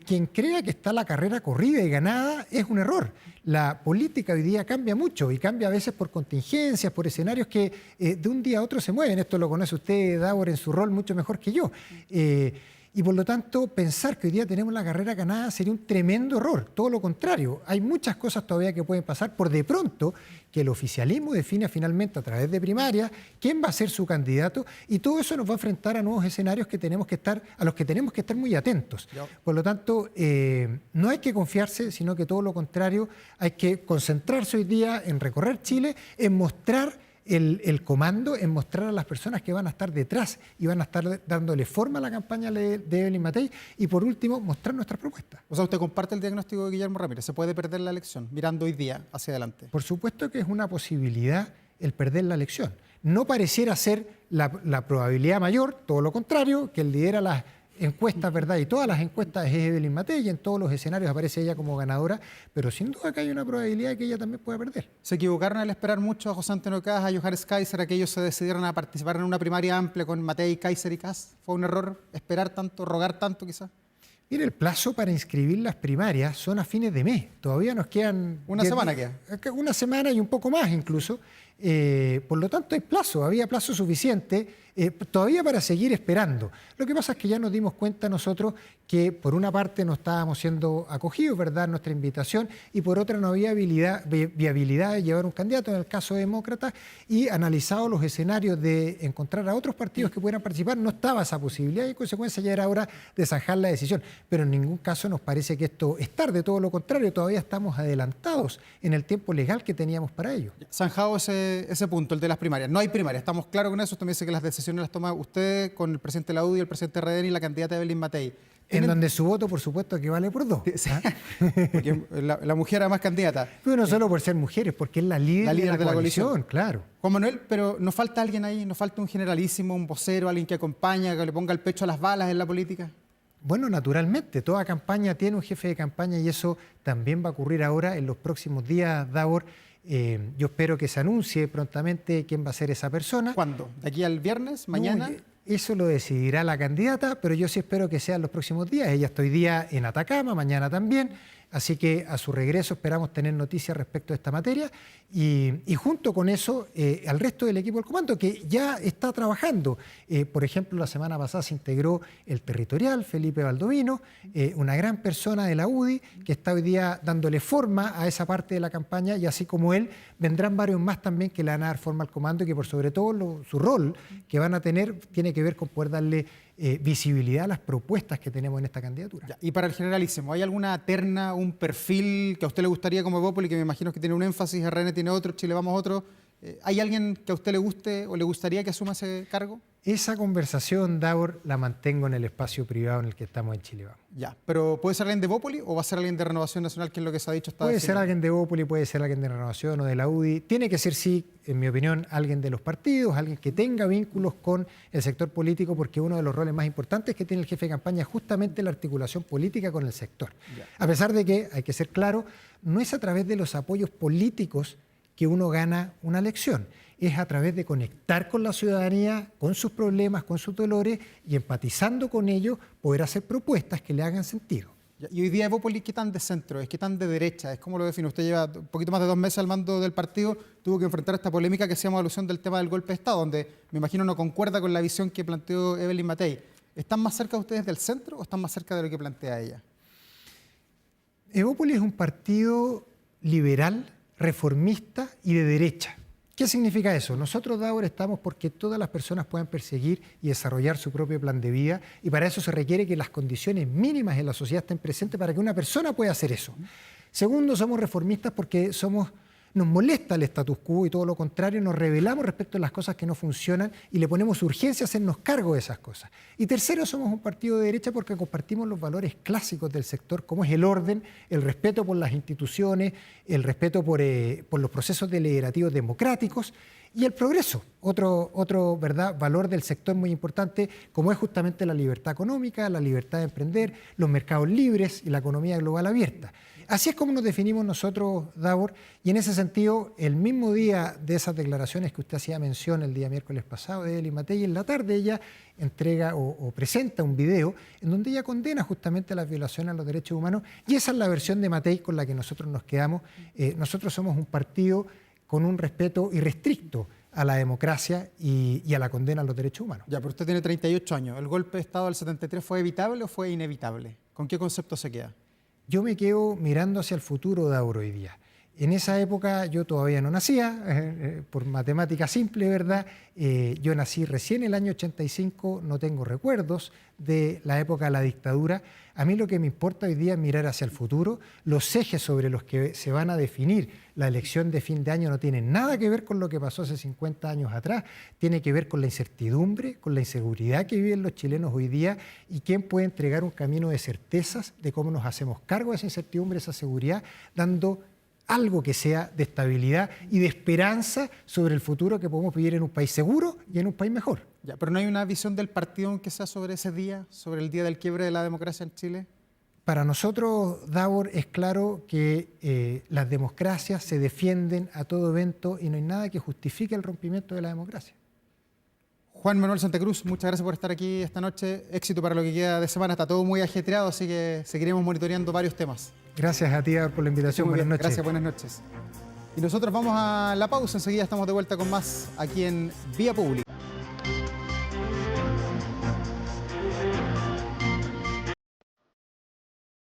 Quien crea que está la carrera corrida y ganada es un error. La política hoy día cambia mucho y cambia a veces por contingencias, por escenarios que de un día a otro se mueven. Esto lo conoce usted, Davor, en su rol mucho mejor que yo. Y por lo tanto, pensar que hoy día tenemos la carrera ganada sería un tremendo error. Todo lo contrario, hay muchas cosas todavía que pueden pasar por de pronto que el oficialismo defina finalmente a través de primarias quién va a ser su candidato y todo eso nos va a enfrentar a nuevos escenarios a los que tenemos que estar muy atentos. Por lo tanto, no hay que confiarse, sino que todo lo contrario, hay que concentrarse hoy día en recorrer Chile, en mostrar el comando, en mostrar a las personas que van a estar detrás y van a estar dándole forma a la campaña de Evelyn Matei y por último mostrar nuestras propuestas. O sea, ¿usted comparte el diagnóstico de Guillermo Ramírez? ¿Se puede perder la elección mirando hoy día hacia adelante? Por supuesto que es una posibilidad el perder la elección. No pareciera ser la probabilidad mayor, todo lo contrario, que el lidera las encuestas, ¿verdad? Y todas las encuestas es Evelyn Matei y en todos los escenarios aparece ella como ganadora, pero sin duda que hay una probabilidad de que ella también pueda perder. ¿Se equivocaron al esperar mucho a José Antonio Kast, a Johannes Kaiser, a que ellos se decidieran a participar en una primaria amplia con Matei, Kaiser y Kast? ¿Fue un error esperar tanto, rogar tanto quizás? Mire, el plazo para inscribir las primarias son a fines de mes. Todavía nos quedan... ¿Una semana queda? Una semana y un poco más incluso. Por lo tanto, hay plazo, había plazo suficiente todavía para seguir esperando. Lo que pasa es que ya nos dimos cuenta nosotros que por una parte no estábamos siendo acogidos, ¿verdad?, nuestra invitación, y por otra no había viabilidad de llevar un candidato, en el caso de Demócratas, y analizado los escenarios de encontrar a otros partidos que pudieran participar, no estaba esa posibilidad y en consecuencia ya era hora de zanjar la decisión. Pero en ningún caso nos parece que esto es tarde, todo lo contrario, todavía estamos adelantados en el tiempo legal que teníamos para ello. Zanjado ese punto, el de las primarias. No hay primarias, estamos claros con eso. Usted me dice que las decisiones las toma usted con el presidente de la UDI, el presidente Redén y la candidata Evelyn Matei. En donde su voto, por supuesto, que vale por dos. Sí. Porque la mujer además candidata. Pero no solo por ser mujeres, porque es la líder de la coalición, claro. Juan Manuel, pero nos falta alguien ahí, nos falta un generalísimo, un vocero, alguien que acompaña, que le ponga el pecho a las balas en la política. Bueno, naturalmente, toda campaña tiene un jefe de campaña y eso también va a ocurrir ahora en los próximos días, Davor. Yo espero que se anuncie prontamente quién va a ser esa persona. ¿Cuándo? ¿De aquí al viernes? ¿Mañana? No, eso lo decidirá la candidata, pero yo sí espero que sea en los próximos días. Ella está hoy día en Atacama, mañana también. Así que a su regreso esperamos tener noticias respecto a esta materia y junto con eso al resto del equipo del comando que ya está trabajando. Por ejemplo, la semana pasada se integró el territorial, Felipe Baldovino, una gran persona de la UDI que está hoy día dándole forma a esa parte de la campaña y así como él, vendrán varios más también que le van a dar forma al comando y que por sobre todo su rol que van a tener tiene que ver con poder darle visibilidad a las propuestas que tenemos en esta candidatura. Ya, y para el generalísimo, ¿hay alguna terna, un perfil que a usted le gustaría como Evópolis, que me imagino que tiene un énfasis, RN tiene otro, Chile Vamos otro? ¿Hay alguien que a usted le guste o le gustaría que asuma ese cargo? Esa conversación, Davor, la mantengo en el espacio privado en el que estamos en Chile Vamos. Ya, pero ¿puede ser alguien de Evópolis o va a ser alguien de Renovación Nacional, que es lo que se ha dicho hasta Puede ser alguien de Evópolis, puede ser alguien de Renovación o de la UDI. Tiene que ser, sí, en mi opinión, alguien de los partidos, alguien que tenga vínculos con el sector político, porque uno de los roles más importantes que tiene el jefe de campaña es justamente la articulación política con el sector. Ya. A pesar de que, hay que ser claro, no es a través de los apoyos políticos que uno gana una elección. Es a través de conectar con la ciudadanía, con sus problemas, con sus dolores y empatizando con ellos, poder hacer propuestas que le hagan sentido. Y hoy día Evópolis, ¿qué tan de centro es? ¿Qué tan de derecha es? ¿Cómo lo define? Usted lleva un poquito más de 2 meses al mando del partido, tuvo que enfrentar esta polémica que hacíamos alusión del tema del golpe de Estado, donde me imagino no concuerda con la visión que planteó Evelyn Matei. ¿Están más cerca ustedes del centro o están más cerca de lo que plantea ella? Evópolis es un partido liberal, reformista y de derecha. ¿Qué significa eso? Nosotros, Davor, estamos porque todas las personas puedan perseguir y desarrollar su propio plan de vida y para eso se requiere que las condiciones mínimas en la sociedad estén presentes para que una persona pueda hacer eso. Segundo, somos reformistas porque nos molesta el status quo y todo lo contrario, nos rebelamos respecto a las cosas que no funcionan y le ponemos urgencia a hacernos cargo de esas cosas. Y tercero, somos un partido de derecha porque compartimos los valores clásicos del sector, como es el orden, el respeto por las instituciones, el respeto por los procesos deliberativos democráticos y el progreso, otro ¿verdad?, valor del sector muy importante, como es justamente la libertad económica, la libertad de emprender, los mercados libres y la economía global abierta. Así es como nos definimos nosotros, Davor, y en ese sentido, el mismo día de esas declaraciones que usted hacía mención el día miércoles pasado de Evelyn Matei, en la tarde ella entrega o presenta un video en donde ella condena justamente las violaciones a los derechos humanos y esa es la versión de Matei con la que nosotros nos quedamos. Nosotros somos un partido con un respeto irrestricto a la democracia y a la condena a los derechos humanos. Ya, pero usted tiene 38 años. ¿El golpe de Estado del 73 fue evitable o fue inevitable? ¿Con qué concepto se queda? Yo me quedo mirando hacia el futuro, Davor, hoy día. En esa época yo todavía no nacía, por matemática simple, ¿verdad? Yo nací recién en el año 85, no tengo recuerdos de la época de la dictadura. A mí lo que me importa hoy día es mirar hacia el futuro. Los ejes sobre los que se van a definir la elección de fin de año no tienen nada que ver con lo que pasó hace 50 años atrás. Tiene que ver con la incertidumbre, con la inseguridad que viven los chilenos hoy día y quién puede entregar un camino de certezas de cómo nos hacemos cargo de esa incertidumbre, esa seguridad, dando algo que sea de estabilidad y de esperanza sobre el futuro que podemos vivir en un país seguro y en un país mejor. Ya, pero ¿no hay una visión del partido aunque sea sobre ese día, sobre el día del quiebre de la democracia en Chile? Para nosotros, Davor, es claro que las democracias se defienden a todo evento y no hay nada que justifique el rompimiento de la democracia. Juan Manuel Santa Cruz, muchas gracias por estar aquí esta noche. Éxito para lo que queda de semana. Está todo muy ajetreado, así que seguiremos monitoreando varios temas. Gracias a ti, Davor, por la invitación. Buenas noches. Gracias, buenas noches. Y nosotros vamos a la pausa, enseguida estamos de vuelta con más aquí en Vía Pública.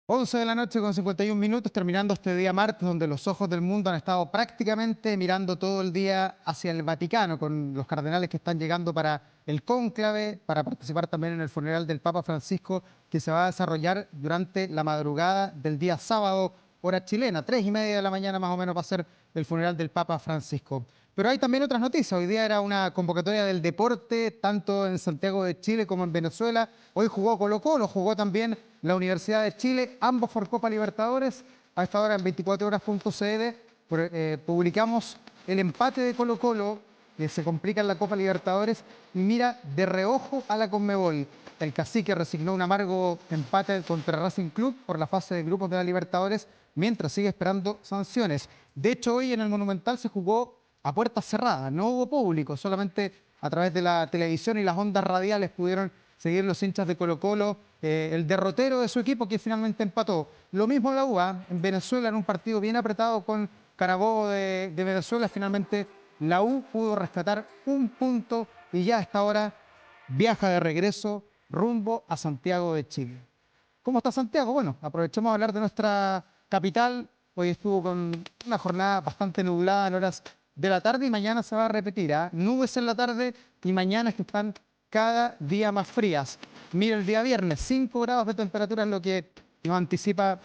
11 de la noche con 51 minutos, terminando este día martes, donde los ojos del mundo han estado prácticamente mirando todo el día hacia el Vaticano, con los cardenales que están llegando para el cónclave, para participar también en el funeral del Papa Francisco, que se va a desarrollar durante la madrugada del día sábado, hora chilena, 3:30 de la mañana más o menos va a ser el funeral del Papa Francisco. Pero hay también otras noticias. Hoy día era una convocatoria del deporte, tanto en Santiago de Chile como en Venezuela. Hoy jugó Colo-Colo, jugó también la Universidad de Chile, ambos por Copa Libertadores. A esta hora en 24horas.cl publicamos el empate de Colo-Colo, que se complica en la Copa Libertadores, y mira de reojo a la Conmebol. El Cacique resignó un amargo empate contra Racing Club por la fase de grupos de la Libertadores, mientras sigue esperando sanciones. De hecho, hoy en el Monumental se jugó a puertas cerradas, no hubo público, solamente a través de la televisión y las ondas radiales pudieron seguir los hinchas de Colo-Colo el derrotero de su equipo, que finalmente empató. Lo mismo la UA en Venezuela, en un partido bien apretado con Carabobo de Venezuela. Finalmente la U pudo rescatar un punto y ya a esta hora viaja de regreso rumbo a Santiago de Chile. ¿Cómo está Santiago? Bueno, aprovechemos a hablar de nuestra capital. Hoy estuvo con una jornada bastante nublada en horas de la tarde y mañana se va a repetir, ¿eh? Nubes en la tarde y mañana que están cada día más frías. Mira, el día viernes, 5 grados de temperatura es lo que nos anticipa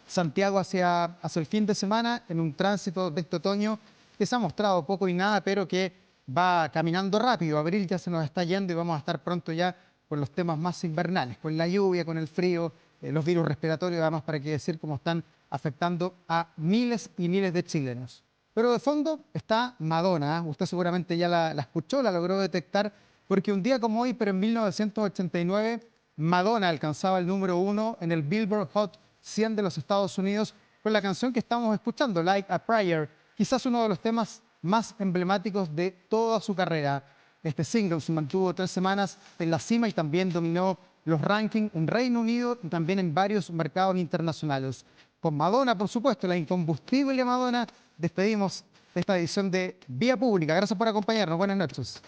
Santiago hacia el fin de semana, en un tránsito de este otoño que se ha mostrado poco y nada, pero que va caminando rápido. Abril ya se nos está yendo y vamos a estar pronto ya con los temas más invernales, con la lluvia, con el frío, los virus respiratorios, además, para qué decir cómo están afectando a miles y miles de chilenos. Pero de fondo está Madonna, ¿eh? Usted seguramente ya la escuchó, la logró detectar, porque un día como hoy, pero en 1989, Madonna alcanzaba el número 1 en el Billboard Hot 100 de los Estados Unidos con la canción que estamos escuchando, Like a Prayer, quizás uno de los temas más emblemáticos de toda su carrera. Este single se mantuvo 3 semanas en la cima y también dominó los rankings en Reino Unido y también en varios mercados internacionales. Con Madonna, por supuesto, la incombustible Madonna, despedimos esta edición de Vía Pública. Gracias por acompañarnos. Buenas noches.